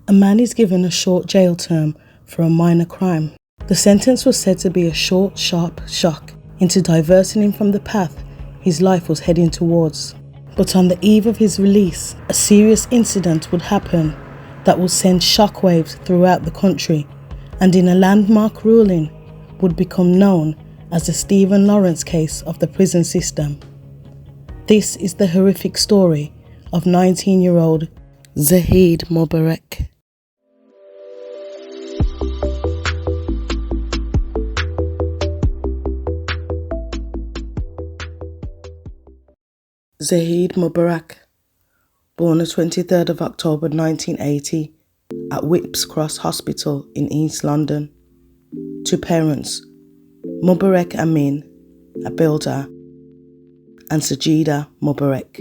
A man is given a short jail term for a minor crime. The sentence was said to be a short, sharp shock into diverting him from the path his life was heading towards. But on the eve of his release, a serious incident would happen that would send shockwaves throughout the country, and in a landmark ruling would become known as the Stephen Lawrence case of the prison system. This is the horrific story of 19-year-old Zahid Mubarek. Zahid Mubarek, born the 23rd of October 1980 at Whipps Cross Hospital in East London, to parents Mubarek Amin, a builder, and Sajida Mubarek.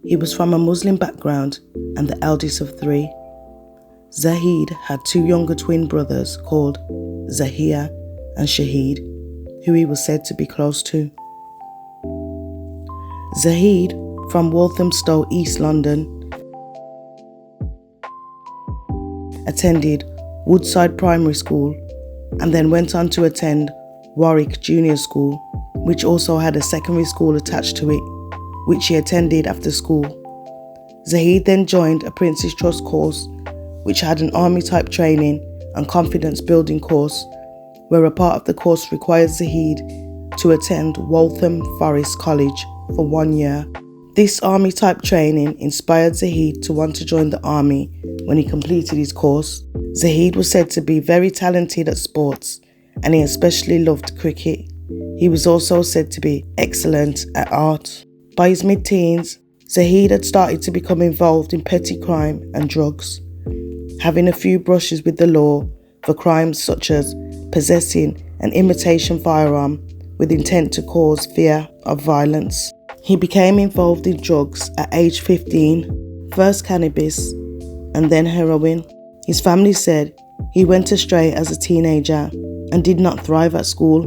He was from a Muslim background and the eldest of three. Zahid had two younger twin brothers called Zahia and Shahid, who he was said to be close to. Zahid, from Walthamstow, East London, attended Woodside Primary School and then went on to attend Warwick Junior School, which also had a secondary school attached to it, which he attended after school. Zahid then joined a Prince's Trust course, which had an army-type training and confidence building course, where a part of the course required Zahid to attend Waltham Forest College for 1 year. This army-type training inspired Zahid to want to join the army when he completed his course. Zahid was said to be very talented at sports, and he especially loved cricket. He was also said to be excellent at art. By his mid-teens, Zahid had started to become involved in petty crime and drugs, having a few brushes with the law for crimes such as possessing an imitation firearm with intent to cause fear of violence. He became involved in drugs at age 15, first cannabis and then heroin. His family said he went astray as a teenager and did not thrive at school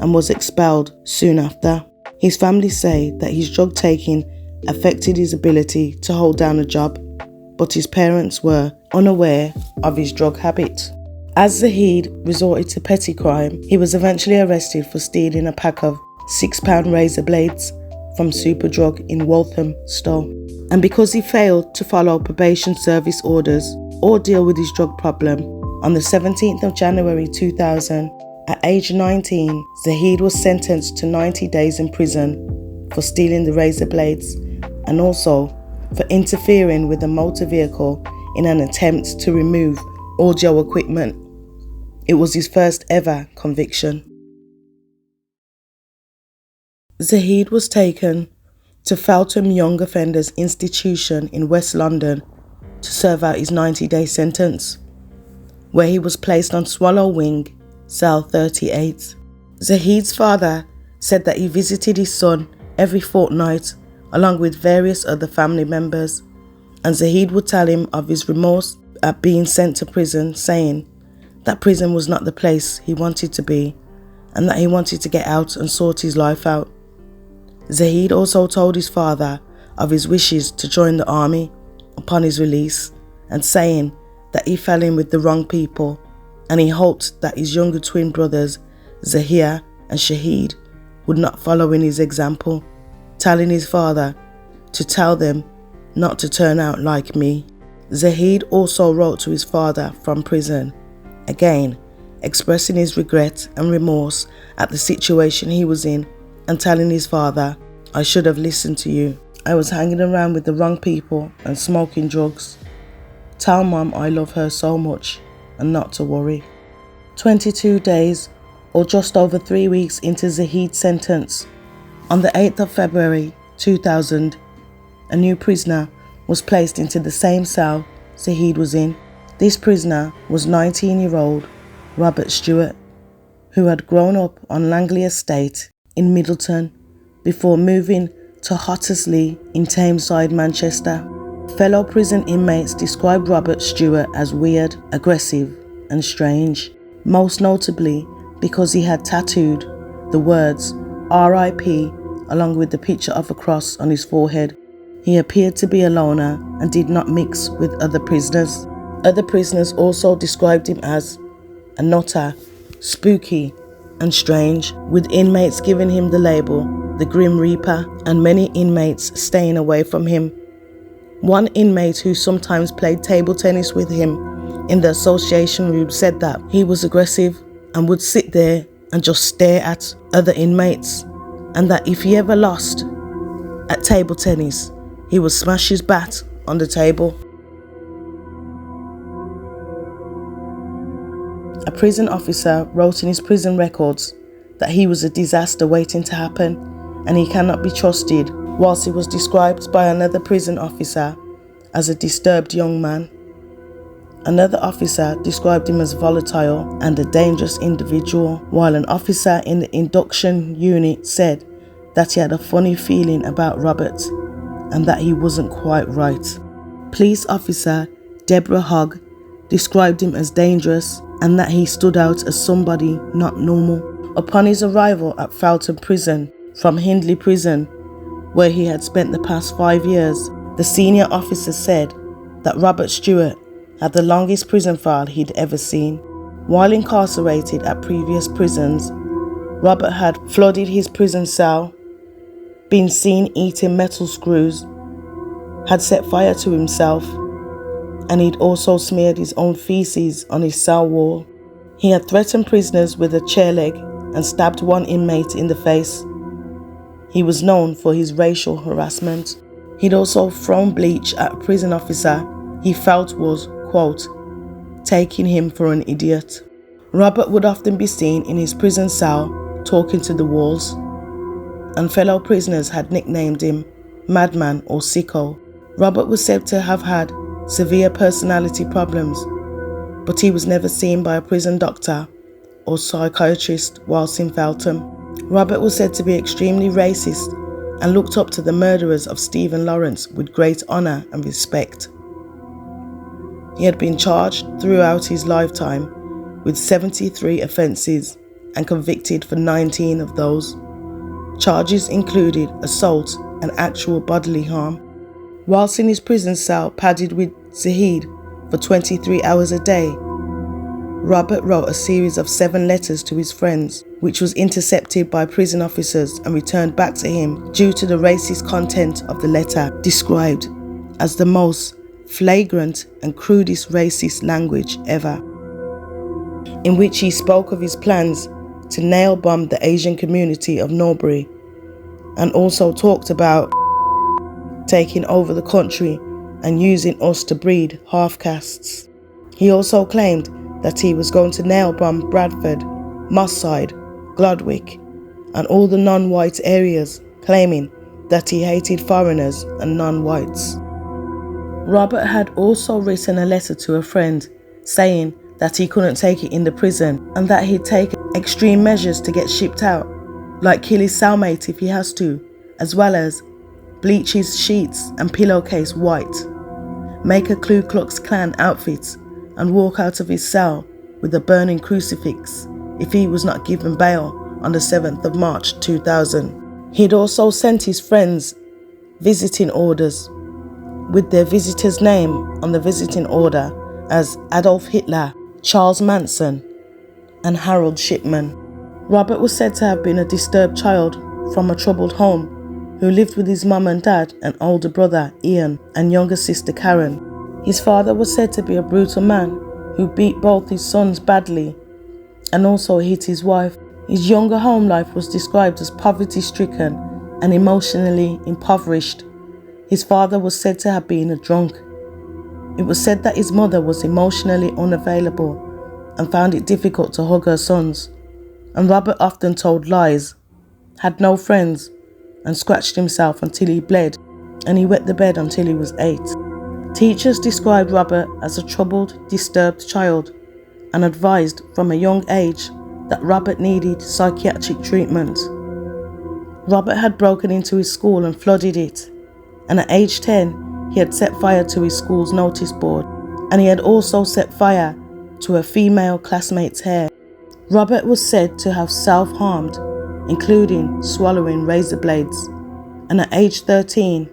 and was expelled soon after. His family say that his drug taking affected his ability to hold down a job, but his parents were unaware of his drug habit. As Zahid resorted to petty crime, he was eventually arrested for stealing a pack of £6 razor blades from Superdrug in Walthamstow. And because he failed to follow probation service orders or deal with his drug problem, on the 17th of January 2000, at age 19, Zahid was sentenced to 90 days in prison for stealing the razor blades and also for interfering with a motor vehicle in an attempt to remove audio equipment. It was his first ever conviction. Zahid was taken to Feltham Young Offenders Institution in West London to serve out his 90-day sentence, where he was placed on Swallow Wing, cell 38. Zahid's father said that he visited his son every fortnight along with various other family members, and Zahid would tell him of his remorse at being sent to prison, saying that prison was not the place he wanted to be and that he wanted to get out and sort his life out. Zahid also told his father of his wishes to join the army upon his release, and saying that he fell in with the wrong people and he hoped that his younger twin brothers Zahia and Shahid would not follow in his example, telling his father to tell them not to turn out like me. Zahid also wrote to his father from prison, again expressing his regret and remorse at the situation he was in, and telling his father, "I should have listened to you. I was hanging around with the wrong people and smoking drugs. Tell Mum I love her so much and not to worry." 22 days, or just over 3 weeks into Zahid's sentence, on the 8th of February 2000, a new prisoner was placed into the same cell Zahid was in. This prisoner was 19-year-old Robert Stewart, who had grown up on Langley Estate in Middleton before moving to Hottersley in Tameside, Manchester. Fellow prison inmates described Robert Stewart as weird, aggressive and strange, most notably because he had tattooed the words RIP along with the picture of a cross on his forehead. He appeared to be a loner and did not mix with other prisoners. Other prisoners also described him as a nutter, spooky and strange, with inmates giving him the label the Grim Reaper and many inmates staying away from him. One inmate who sometimes played table tennis with him in the association room said that he was aggressive and would sit there and just stare at other inmates, and that if he ever lost at table tennis, he would smash his bat on the table. A prison officer wrote in his prison records that he was a disaster waiting to happen and he cannot be trusted, whilst he was described by another prison officer as a disturbed young man. Another officer described him as volatile and a dangerous individual, while an officer in the induction unit said that he had a funny feeling about Robert and that he wasn't quite right. Police officer Deborah Hogg described him as dangerous and that he stood out as somebody not normal. Upon his arrival at Feltham Prison from Hindley Prison, where he had spent the past 5 years, the senior officer said that Robert Stewart had the longest prison file he'd ever seen. While incarcerated at previous prisons, Robert had flooded his prison cell, been seen eating metal screws, had set fire to himself, and he'd also smeared his own feces on his cell wall. He had threatened prisoners with a chair leg and stabbed one inmate in the face. He was known for his racial harassment. He'd also thrown bleach at a prison officer he felt was, quote, taking him for an idiot. Robert would often be seen in his prison cell talking to the walls, and fellow prisoners had nicknamed him Madman or Sicko. Robert was said to have had severe personality problems, but he was never seen by a prison doctor or psychiatrist whilst in Feltham. Robert was said to be extremely racist and looked up to the murderers of Stephen Lawrence with great honour and respect. He had been charged throughout his lifetime with 73 offences and convicted for 19 of those. Charges included assault and actual bodily harm. Whilst in his prison cell padded with Zahid for 23 hours a day, Robert wrote a series of 7 letters to his friends, which was intercepted by prison officers and returned back to him due to the racist content of the letter, described as the most flagrant and crudest racist language ever, in which he spoke of his plans to nail bomb the Asian community of Norbury, and also talked about taking over the country and using us to breed half-castes. He also claimed that he was going to nail bomb Bradford, Moss Side, Glodwick, and all the non-white areas, claiming that he hated foreigners and non-whites. Robert had also written a letter to a friend saying that he couldn't take it in the prison and that he'd take extreme measures to get shipped out, like kill his cellmate if he has to, as well as bleach his sheets and pillowcase white, make a Ku Klux Klan outfit, and walk out of his cell with a burning crucifix if he was not given bail on the 7th of March 2000. He'd also sent his friends visiting orders, with their visitor's name on the visiting order as Adolf Hitler, Charles Manson, and Harold Shipman. Robert was said to have been a disturbed child from a troubled home who lived with his mum and dad, an older brother, Ian, and younger sister, Karen. His father was said to be a brutal man who beat both his sons badly and also hit his wife. His younger home life was described as poverty-stricken and emotionally impoverished. His father was said to have been a drunk. It was said that his mother was emotionally unavailable and found it difficult to hug her sons. And Robert often told lies, had no friends, and scratched himself until he bled, and he wet the bed until he was 8. Teachers described Robert as a troubled, disturbed child and advised from a young age that Robert needed psychiatric treatment. Robert had broken into his school and flooded it, and at age 10 he had set fire to his school's notice board, and he had also set fire to a female classmate's hair. Robert was said to have self-harmed, including swallowing razor blades, and at age 13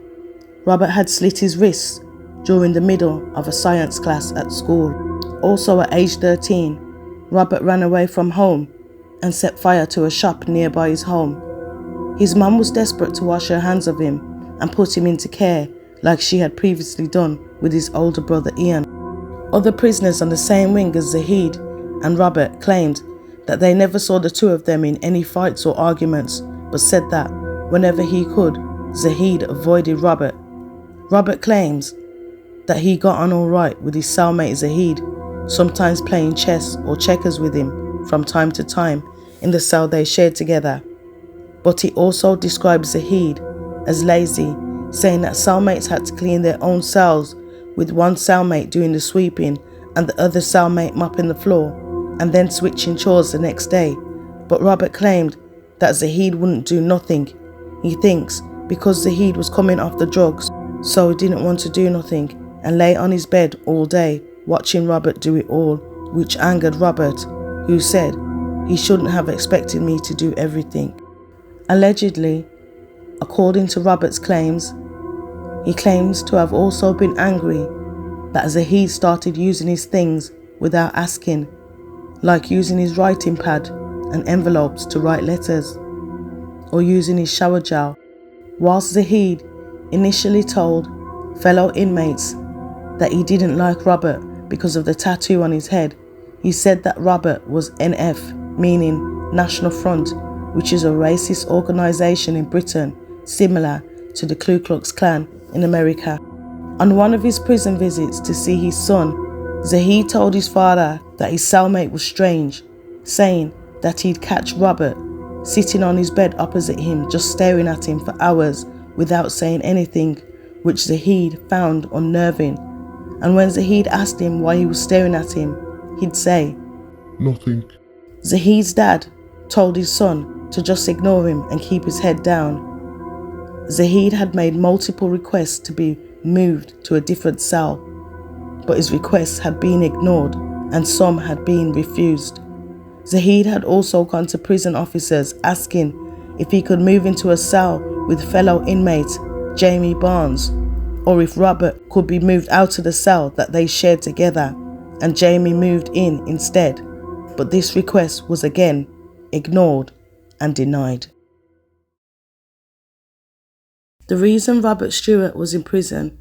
Robert had slit his wrists during the middle of a science class at school. Also at age 13, Robert ran away from home and set fire to a shop nearby his home. His mum was desperate to wash her hands of him and put him into care like she had previously done with his older brother Ian. Other prisoners on the same wing as Zahid and Robert claimed that they never saw the two of them in any fights or arguments, but said that whenever he could, Zahid avoided Robert. Robert claims that he got on alright with his cellmate Zahid, sometimes playing chess or checkers with him from time to time in the cell they shared together. But he also described Zahid as lazy, saying that cellmates had to clean their own cells, with one cellmate doing the sweeping and the other cellmate mopping the floor, and then switching chores the next day. But Robert claimed that Zahid wouldn't do nothing. He thinks because Zahid was coming off the drugs, so he didn't want to do nothing and lay on his bed all day watching Robert do it all, which angered Robert, who said he shouldn't have expected me to do everything. Allegedly, according to Robert's claims, he claims to have also been angry that Zahid started using his things without asking, like using his writing pad and envelopes to write letters, or using his shower gel. Whilst Zahid initially told fellow inmates that he didn't like Robert because of the tattoo on his head, he said that Robert was NF, meaning National Front, which is a racist organisation in Britain similar to the Ku Klux Klan in America. On one of his prison visits to see his son, Zahid told his father that his cellmate was strange, saying that he'd catch Robert sitting on his bed opposite him just staring at him for hours without saying anything, which Zahid found unnerving. And when Zahid asked him why he was staring at him, he'd say, "Nothing." Zahid's dad told his son to just ignore him and keep his head down. Zahid had made multiple requests to be moved to a different cell, but his requests had been ignored and some had been refused. Zahid had also gone to prison officers asking if he could move into a cell with fellow inmate Jamie Barnes, or if Robert could be moved out of the cell that they shared together and Jamie moved in instead, but this request was again ignored and denied. The reason Robert Stewart was in prison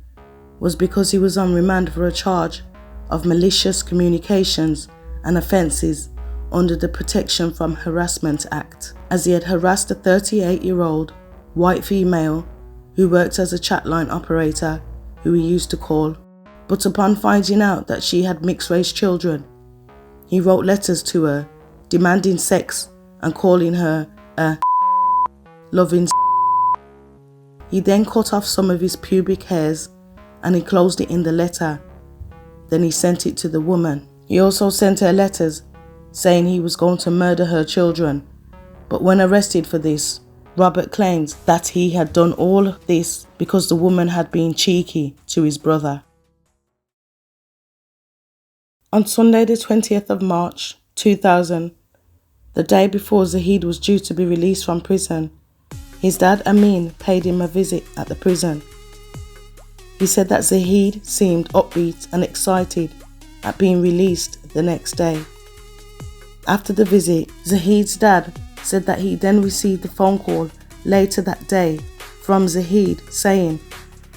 was because he was on remand for a charge of malicious communications and offences under the Protection from Harassment Act, as he had harassed a 38-year-old white female who worked as a chatline operator, who he used to call. But upon finding out that she had mixed-race children, he wrote letters to her demanding sex and calling her a loving. He then cut off some of his pubic hairs and enclosed it in the letter. Then he sent it to the woman. He also sent her letters saying he was going to murder her children. But when arrested for this, Robert claimed that he had done all of this because the woman had been cheeky to his brother. On Sunday the 20th of March 2000, the day before Zahid was due to be released from prison, his dad Amin paid him a visit at the prison. He said that Zahid seemed upbeat and excited at being released the next day. After the visit, Zahid's dad said that he then received a phone call later that day from Zahid saying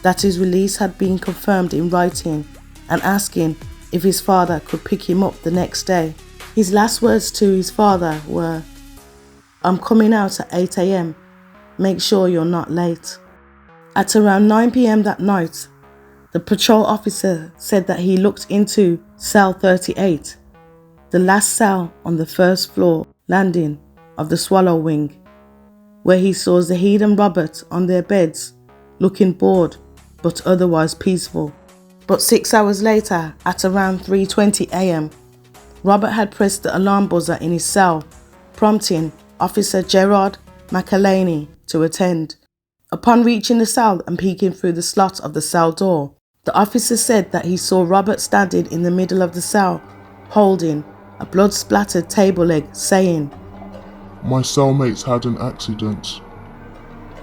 that his release had been confirmed in writing and asking if his father could pick him up the next day. His last words to his father were, "I'm coming out at 8 a.m. Make sure you're not late." At around 9 p.m. that night, the patrol officer said that he looked into cell 38, the last cell on the first floor landing of the Swallow Wing, where he saw Zahid and Robert on their beds, looking bored but otherwise peaceful. But 6 hours later, at around 3:20 a.m, Robert had pressed the alarm buzzer in his cell, prompting Officer Gerard McElhaney to attend. Upon reaching the cell and peeking through the slot of the cell door, the officer said that he saw Robert standing in the middle of the cell, holding a blood-splattered table leg, saying, "My cellmates had an accident."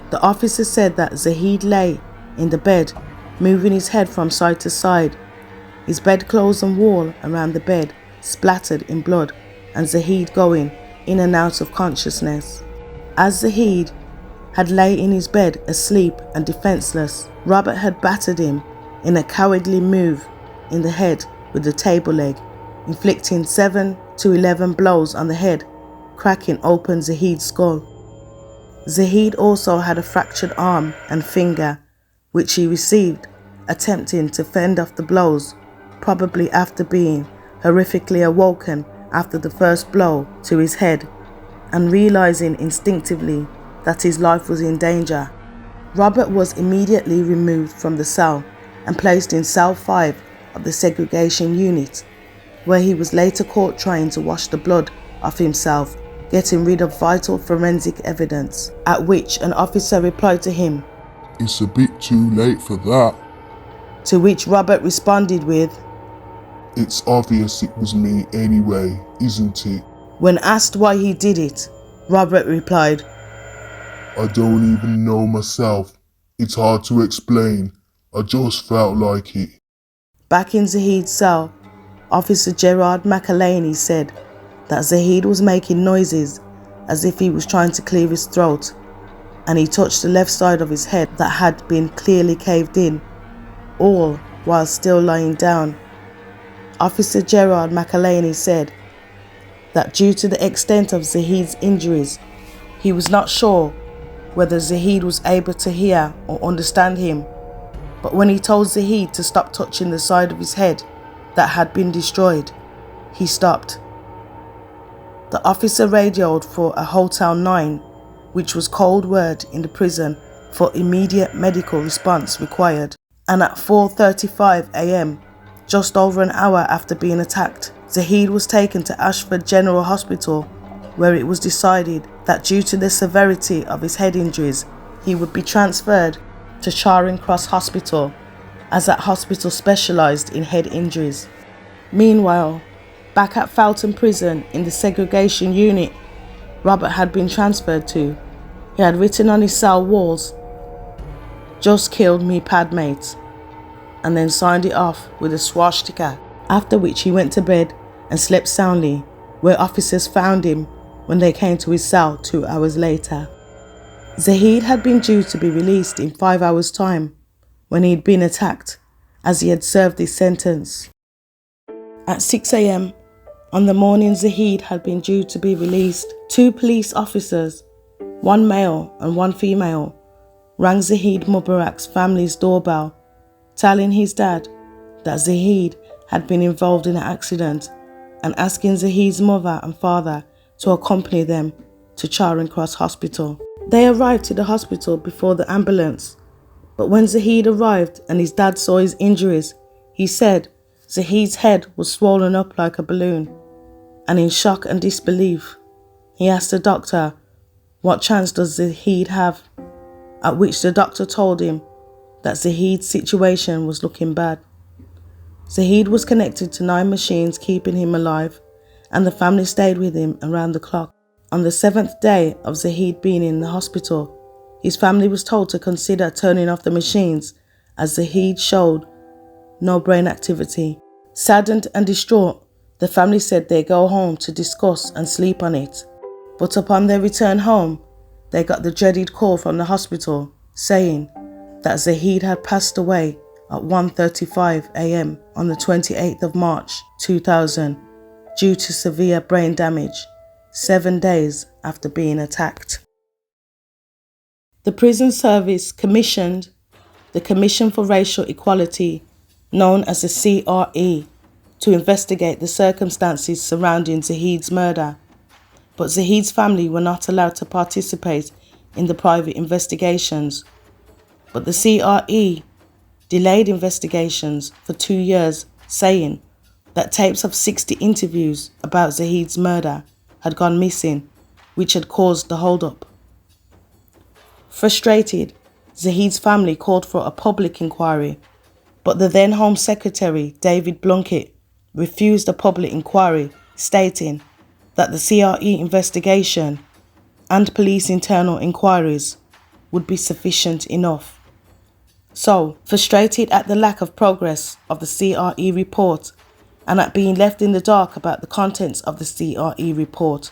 The officer said that Zahid lay in the bed, moving his head from side to side. His bedclothes and wall around the bed splattered in blood, and Zahid going in and out of consciousness. As Zahid had lay in his bed asleep and defenseless, Robert had battered him in a cowardly move in the head with the table leg, inflicting 7 to 11 blows on the head, cracking open Zahid's skull. Zahid also had a fractured arm and finger, which he received attempting to fend off the blows, probably after being horrifically awoken after the first blow to his head and realizing instinctively that his life was in danger. Robert was immediately removed from the cell and placed in cell 5 of the segregation unit, where he was later caught trying to wash the blood off himself, getting rid of vital forensic evidence, at which an officer replied to him, "It's a bit too late for that." To which Robert responded with, "It's obvious it was me anyway, isn't it?" When asked why he did it, Robert replied, "I don't even know myself. It's hard to explain. I just felt like it." Back in Zahid's cell, Officer Gerard McElhaney said that Zahid was making noises as if he was trying to clear his throat, and he touched the left side of his head that had been clearly caved in, all while still lying down. Officer Gerard McElhaney said that due to the extent of Zahid's injuries, he was not sure whether Zahid was able to hear or understand him, but when he told Zahid to stop touching the side of his head that had been destroyed, he stopped. The officer radioed for a Hotel 9, which was code word in the prison for immediate medical response required, and at 4:35 a.m., just over an hour after being attacked, Zahid was taken to Ashford General Hospital, where it was decided that due to the severity of his head injuries, he would be transferred to Charing Cross Hospital, as that hospital specialised in head injuries. Meanwhile, back at Feltham Prison in the segregation unit Robert had been transferred to, he had written on his cell walls, "Just killed me padmate," and then signed it off with a swastika, after which he went to bed and slept soundly, where officers found him when they came to his cell 2 hours later. Zahid had been due to be released in 5 hours' time when he had been attacked, as he had served his sentence. At 6 a.m. on the morning Zahid had been due to be released, 2 police officers, 1 male and 1 female, rang Zahid Mubarek's family's doorbell, telling his dad that Zahid had been involved in an accident and asking Zahid's mother and father to accompany them to Charing Cross Hospital. They arrived to the hospital before the ambulance, but when Zahid arrived and his dad saw his injuries, he said Zahid's head was swollen up like a balloon, and in shock and disbelief, he asked the doctor, "What chance does Zahid have?" At which the doctor told him that Zahid's situation was looking bad. Zahid was connected to 9 machines keeping him alive, and the family stayed with him around the clock. On the 7th day of Zahid being in the hospital, his family was told to consider turning off the machines as Zahid showed no brain activity. Saddened and distraught, the family said they'd go home to discuss and sleep on it. But upon their return home, they got the dreaded call from the hospital saying that Zahid had passed away at 1:35 a.m. on the 28th of March 2000 due to severe brain damage, 7 days after being attacked. The prison service commissioned the Commission for Racial Equality, known as the CRE, to investigate the circumstances surrounding Zahid's murder, but Zahid's family were not allowed to participate in the private investigations. But the CRE delayed investigations for 2 years, saying that tapes of 60 interviews about Zahid's murder had gone missing, which had caused the hold-up. Frustrated, Zahid's family called for a public inquiry, but the then Home Secretary, David Blunkett, refused a public inquiry, stating that the CRE investigation and police internal inquiries would be sufficient enough. So, frustrated at the lack of progress of the CRE report and at being left in the dark about the contents of the CRE report,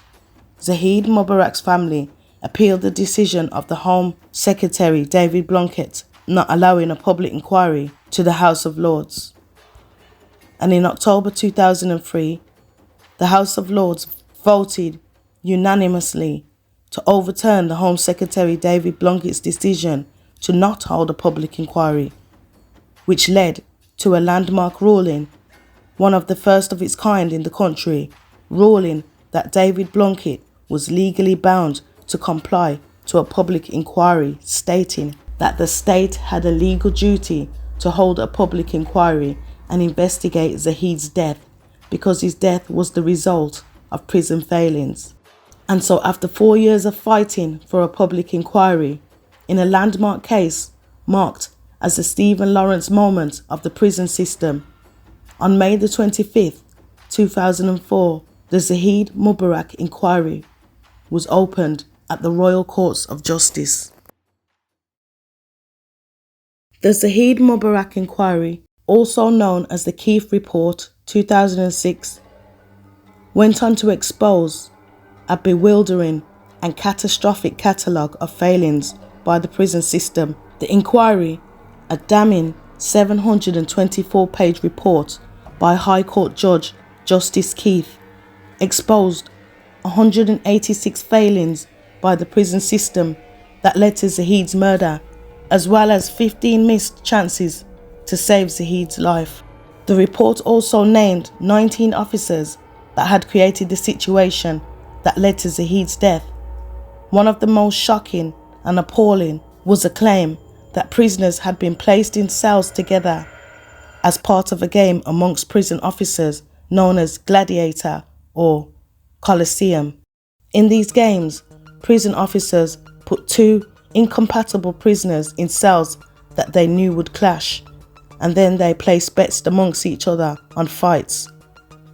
Zahid Mubarek's family appealed the decision of the Home Secretary David Blunkett not allowing a public inquiry to the House of Lords. And in October 2003, the House of Lords voted unanimously to overturn the Home Secretary David Blunkett's decision to not hold a public inquiry, which led to a landmark ruling, one of the first of its kind in the country, ruling that David Blunkett was legally bound to comply to a public inquiry, stating that the state had a legal duty to hold a public inquiry and investigate Zahid's death because his death was the result of prison failings. And so after 4 years of fighting for a public inquiry, in a landmark case marked as the Stephen Lawrence moment of the prison system, on May the 25th, 2004, the Zahid Mubarek inquiry was opened at the Royal Courts of Justice. The Zahid Mubarek inquiry, also known as the Keith Report 2006, went on to expose a bewildering and catastrophic catalogue of failings by the prison system. The inquiry, a damning 724-page report by High Court Judge Justice Keith, exposed 186 failings by the prison system that led to Zahid's murder, as well as 15 missed chances to save Zahid's life. The report also named 19 officers that had created the situation that led to Zahid's death. One of the most shocking and appalling was a claim that prisoners had been placed in cells together as part of a game amongst prison officers known as Gladiator or Colosseum. In these games, prison officers put two incompatible prisoners in cells that they knew would clash, and then they placed bets amongst each other on fights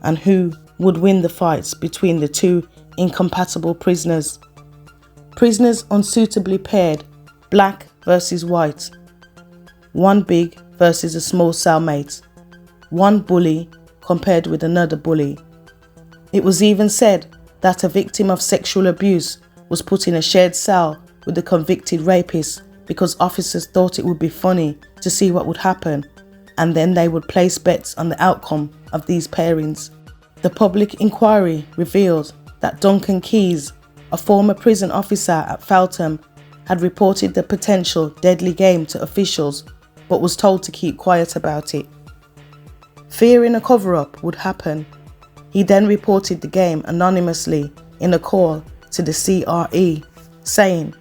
and who would win the fights between the two incompatible prisoners. Prisoners unsuitably paired, black versus white, one big versus a small cellmate, one bully compared with another bully. It was even said that a victim of sexual abuse was put in a shared cell with a convicted rapist because officers thought it would be funny to see what would happen, and then they would place bets on the outcome of these pairings. The public inquiry revealed that Duncan Keyes, a former prison officer at Feltham, had reported the potential deadly game to officials but was told to keep quiet about it. Fearing a cover-up would happen, he then reported the game anonymously in a call to the CRE, saying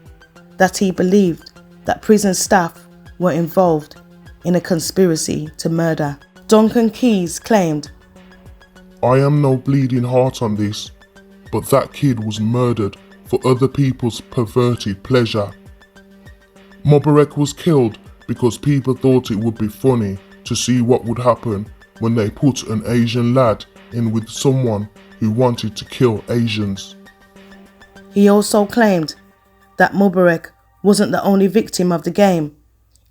that he believed that prison staff were involved in a conspiracy to murder. Duncan Keyes claimed, "I am no bleeding heart on this, but that kid was murdered for other people's perverted pleasure. Mubarek was killed because people thought it would be funny to see what would happen when they put an Asian lad in with someone who wanted to kill Asians." He also claimed that Mubarek wasn't the only victim of the game.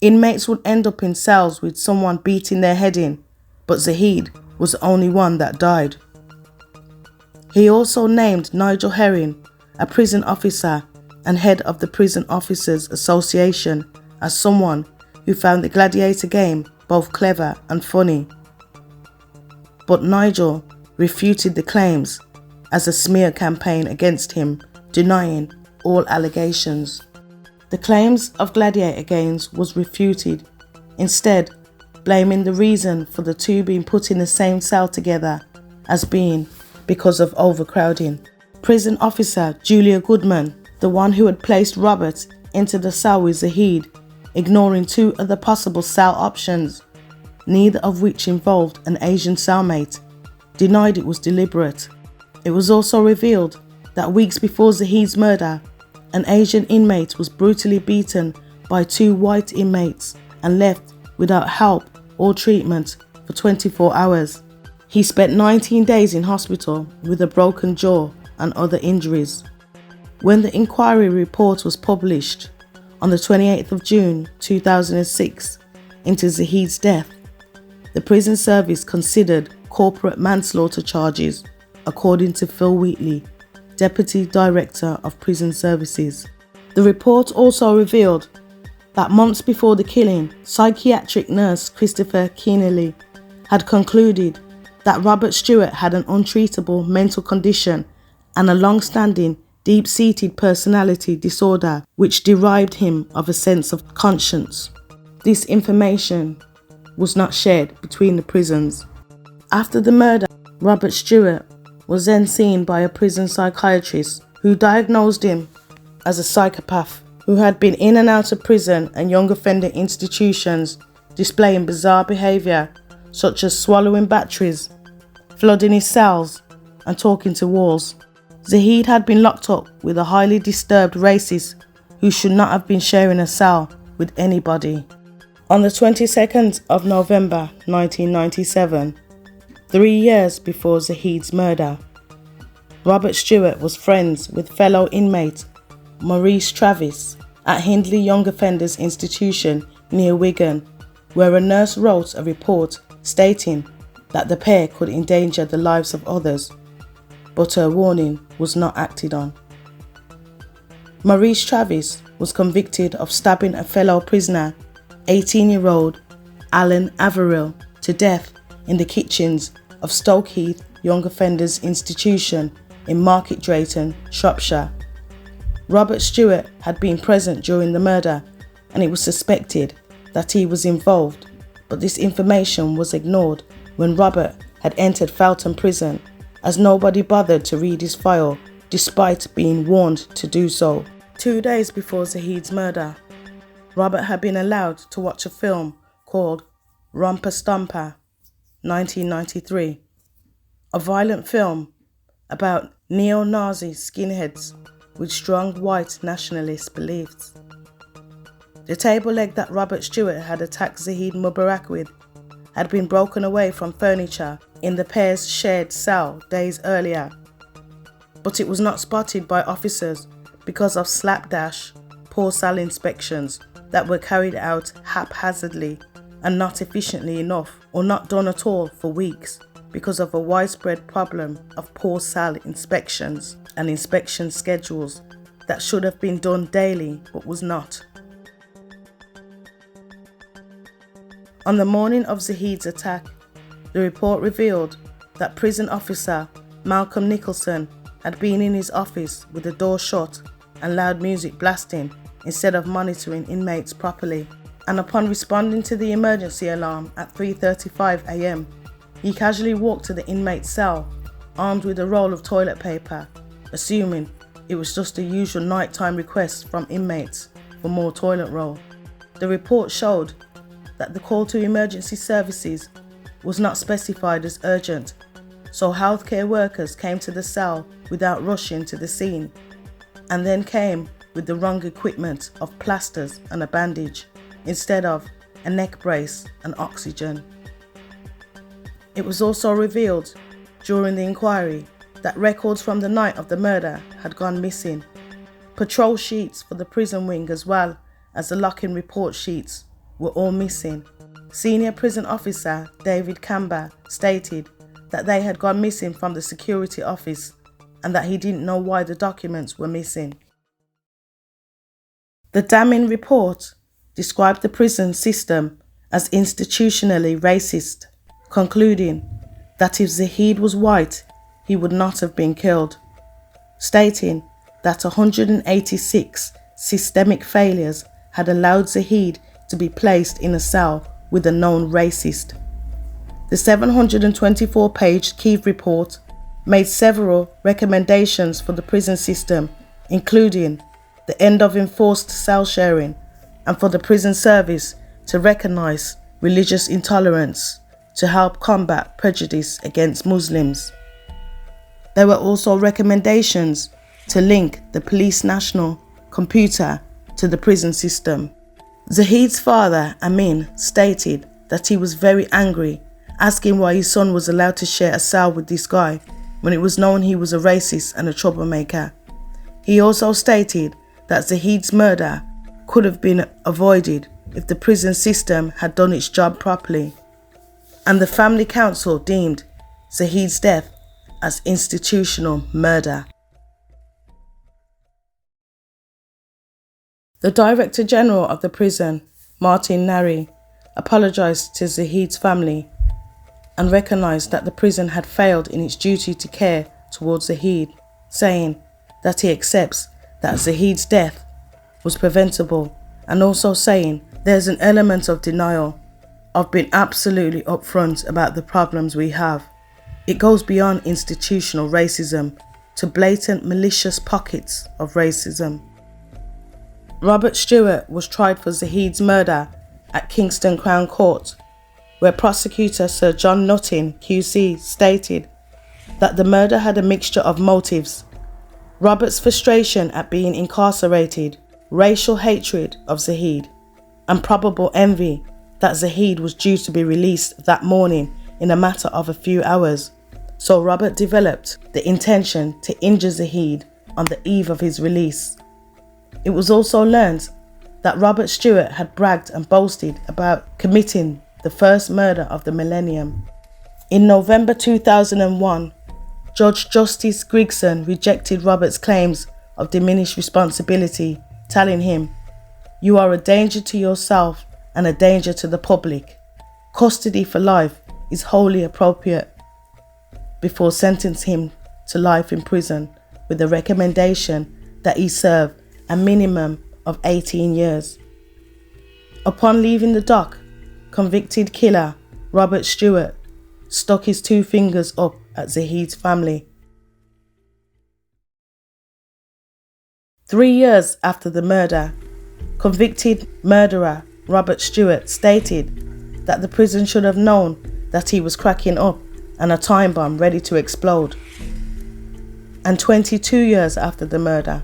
Inmates would end up in cells with someone beating their head in, but Zahid was the only one that died. He also named Nigel Herring, a prison officer and head of the Prison Officers Association, as someone who found the gladiator game both clever and funny. But Nigel refuted the claims as a smear campaign against him, denying all allegations. The claims of gladiator games was refuted, instead blaming the reason for the two being put in the same cell together as being because of overcrowding. Prison officer Julia Goodman, the one who had placed Robert into the cell with Zahid, ignoring two other possible cell options, neither of which involved an Asian cellmate, denied it was deliberate. It was also revealed that weeks before Zahid's murder, an Asian inmate was brutally beaten by two white inmates and left without help or treatment for 24 hours. He spent 19 days in hospital with a broken jaw and other injuries. When the inquiry report was published on the 28th of June 2006, into Zahid's death, the prison service considered corporate manslaughter charges, according to Phil Wheatley, Deputy Director of Prison Services. The report also revealed that months before the killing, psychiatric nurse Christopher Keneally had concluded that Robert Stewart had an untreatable mental condition and a long-standing, deep-seated personality disorder which deprived him of a sense of conscience. This information was not shared between the prisons. After the murder, Robert Stewart was then seen by a prison psychiatrist who diagnosed him as a psychopath who had been in and out of prison and young offender institutions displaying bizarre behaviour such as swallowing batteries, flooding his cells and talking to walls. Zahid had been locked up with a highly disturbed racist who should not have been sharing a cell with anybody. On the 22nd of November 1997, 3 years before Zahid's murder, Robert Stewart was friends with fellow inmate Maurice Travis at Hindley Young Offenders Institution near Wigan, where a nurse wrote a report stating that the pair could endanger the lives of others, but her warning was not acted on. Maurice Travis was convicted of stabbing a fellow prisoner, 18-year-old Alan Averill, to death in the kitchens of Stoke Heath Young Offenders Institution in Market Drayton, Shropshire. Robert Stewart had been present during the murder and it was suspected that he was involved, but this information was ignored when Robert had entered Feltham prison, as nobody bothered to read his file despite being warned to do so. 2 days before Zahid's murder, Robert had been allowed to watch a film called Romper Stomper, 1993, a violent film about neo-Nazi skinheads with strong white nationalist beliefs. The table leg that Robert Stewart had attacked Zahid Mubarek with had been broken away from furniture in the pair's shared cell days earlier, but it was not spotted by officers because of slapdash, poor cell inspections that were carried out haphazardly and not efficiently enough, or not done at all for weeks because of a widespread problem of poor cell inspections and inspection schedules that should have been done daily but was not. On the morning of Zahid's attack, the report revealed that prison officer Malcolm Nicholson had been in his office with the door shut and loud music blasting instead of monitoring inmates properly, and upon responding to the emergency alarm at 3:35 a.m, he casually walked to the inmate's cell armed with a roll of toilet paper, assuming it was just a usual nighttime request from inmates for more toilet roll. The report showed that the call to emergency services was not specified as urgent, so healthcare workers came to the cell without rushing to the scene, and then came with the wrong equipment of plasters and a bandage, instead of a neck brace and oxygen. It was also revealed during the inquiry that records from the night of the murder had gone missing, patrol sheets for the prison wing as well as the lock-in report sheets were all missing. Senior prison officer David Camber stated that they had gone missing from the security office and that he didn't know why the documents were missing. The damning report described the prison system as institutionally racist, concluding that if Zahid was white, he would not have been killed, stating that 186 systemic failures had allowed Zahid to be placed in a cell with a known racist. The 724-page Keith report made several recommendations for the prison system, including the end of enforced cell sharing and for the prison service to recognise religious intolerance to help combat prejudice against Muslims. There were also recommendations to link the police national computer to the prison system. Zahid's father, Amin, stated that he was very angry, asking why his son was allowed to share a cell with this guy when it was known he was a racist and a troublemaker. He also stated that Zahid's murder could have been avoided if the prison system had done its job properly, and the family council deemed Zahid's death as institutional murder. The Director General of the prison, Martin Nari, apologised to Zahid's family and recognised that the prison had failed in its duty to care towards Zahid, saying that he accepts that Zahid's death was preventable, and also saying there's an element of denial. I've been absolutely upfront about the problems we have. It goes beyond institutional racism to blatant malicious pockets of racism. Robert Stewart was tried for Zahid's murder at Kingston Crown Court, where prosecutor Sir John Nutting QC stated that the murder had a mixture of motives: Robert's frustration at being incarcerated, racial hatred of Zahid, and probable envy that Zahid was due to be released that morning in a matter of a few hours. So Robert developed the intention to injure Zahid on the eve of his release. It was also learned that Robert Stewart had bragged and boasted about committing the first murder of the millennium. In November 2001, Judge Justice Grigson rejected Robert's claims of diminished responsibility, telling him, "You are a danger to yourself and a danger to the public. Custody for life is wholly appropriate," before sentencing him to life in prison with the recommendation that he serve a minimum of 18 years. Upon leaving the dock, convicted killer Robert Stewart stuck his two fingers up at Zahid's family. 3 years after the murder, convicted murderer Robert Stewart stated that the prison should have known that he was cracking up and a time bomb ready to explode. And 22 years after the murder,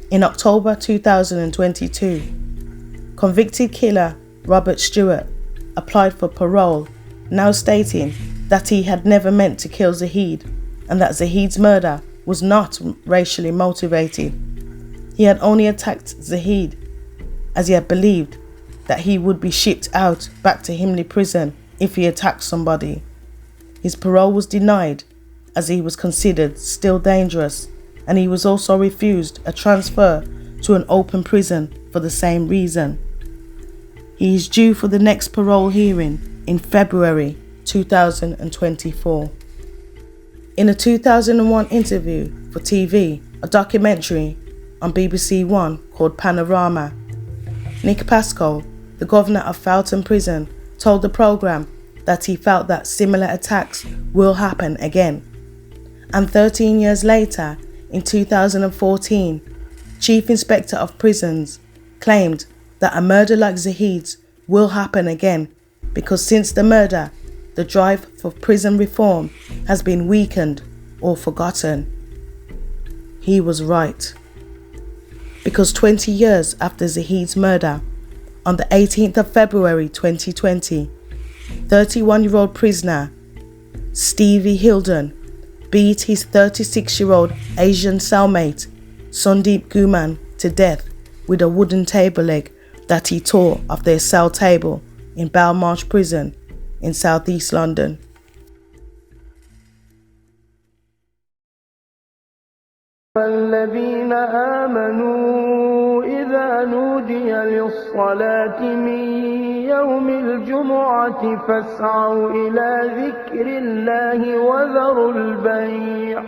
in October 2022, convicted killer Robert Stewart applied for parole, now stating that he had never meant to kill Zahid and that Zahid's murder was not racially motivated. He had only attacked Zahid as he had believed that he would be shipped out back to Himley prison if he attacked somebody. His parole was denied as he was considered still dangerous, and he was also refused a transfer to an open prison for the same reason. He is due for the next parole hearing in February 2024. In a 2001 interview for TV, a documentary on BBC One called Panorama, Nick Pascoe, the governor of Feltham Prison, told the programme that he felt that similar attacks will happen again. And 13 years later, in 2014, Chief Inspector of Prisons claimed that a murder like Zahid's will happen again because since the murder, the drive for prison reform has been weakened or forgotten. He was right. Because 20 years after Zahid's murder, on the 18th of February 2020, 31-year-old prisoner Stevie Hilden beat his 36-year-old Asian cellmate Sundeep Guman to death with a wooden table leg that he tore off their cell table in Belmarsh Prison in southeast London. الذين آمنوا إذا نودي للصلاة من يوم الجمعة فاسعوا إلى ذكر الله وذروا البيع